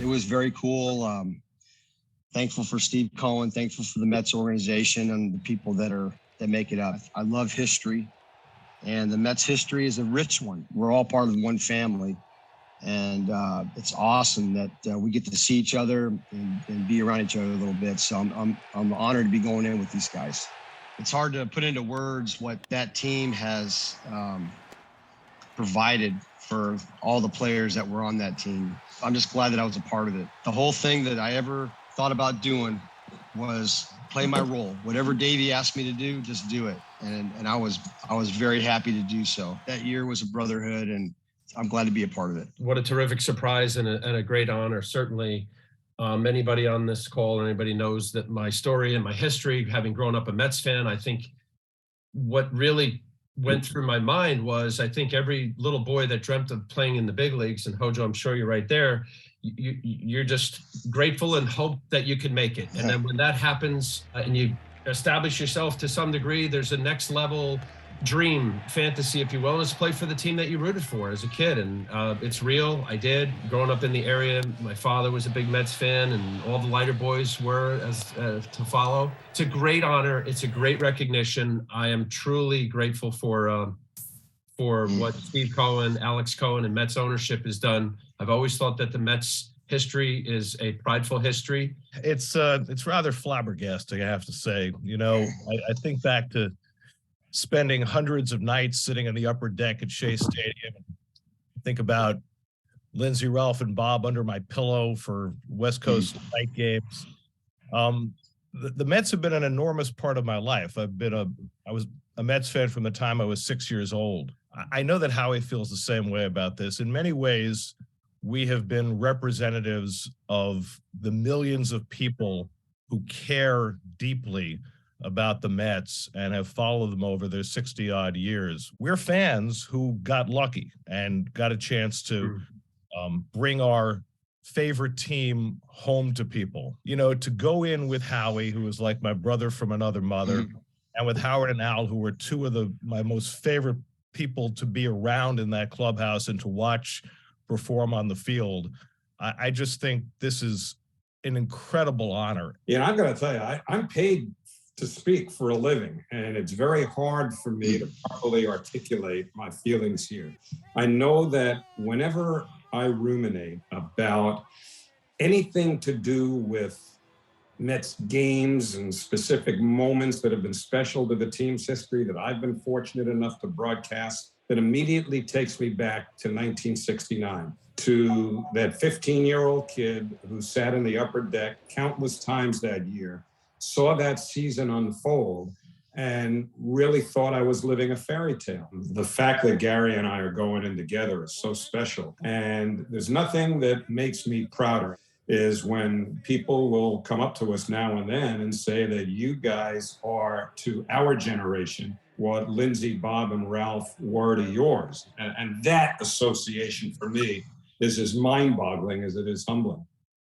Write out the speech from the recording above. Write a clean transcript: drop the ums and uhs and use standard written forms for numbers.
It was very cool. Thankful for Steve Cohen, thankful for the Mets organization and the people that make it up. I love history, and the Mets history is a rich one. We're all part of one family, and it's awesome that we get to see each other and be around each other a little bit. So I'm honored to be going in with these guys. It's hard to put into words what that team has provided for all the players that were on that team. I'm just glad that I was a part of it. The whole thing that I ever thought about doing was play my role. Whatever Davey asked me to do, just do it. And I was very happy to do so. That year was a brotherhood, and I'm glad to be a part of it. What a terrific surprise and a great honor. Certainly, anybody on this call, anybody knows that my story and my history, having grown up a Mets fan, I think what really went through my mind was, I think every little boy that dreamt of playing in the big leagues, and Hojo, I'm sure you're right there, you're just grateful and hope that you can make it. And then when that happens and you establish yourself to some degree, there's a next level dream, fantasy, if you will, is play for the team that you rooted for as a kid. And it's real. I did. Growing up in the area, my father was a big Mets fan, and all the Leiter boys were to follow. It's a great honor. It's a great recognition. I am truly grateful for what Steve Cohen, Alex Cohen, and Mets ownership has done. I've always thought that the Mets history is a prideful history. It's rather flabbergasting, I have to say. You know, I think back to spending hundreds of nights sitting on the upper deck at Shea Stadium. Think about Lindsey, Ralph, and Bob under my pillow for West Coast night games. The Mets have been an enormous part of my life. I was a Mets fan from the time I was 6 years old. I know that Howie feels the same way about this. In many ways, we have been representatives of the millions of people who care deeply about the Mets and have followed them over their 60-odd years. We're fans who got lucky and got a chance to bring our favorite team home to people. You know, to go in with Howie, who was like my brother from another mother, and with Howard and Al, who were two of my most favorite people to be around in that clubhouse and to watch perform on the field. I just think this is an incredible honor. Yeah, I'm going to tell you, I'm paid to speak for a living, and it's very hard for me to properly articulate my feelings here. I know that whenever I ruminate about anything to do with Mets games and specific moments that have been special to the team's history that I've been fortunate enough to broadcast, that immediately takes me back to 1969, to that 15-year-old kid who sat in the upper deck countless times that year, saw that season unfold, and really thought I was living a fairy tale. The fact that Gary and I are going in together is so special. And there's nothing that makes me prouder is when people will come up to us now and then and say that you guys are, to our generation, what Lindsey, Bob, and Ralph were to yours. And that association for me is as mind-boggling as it is humbling.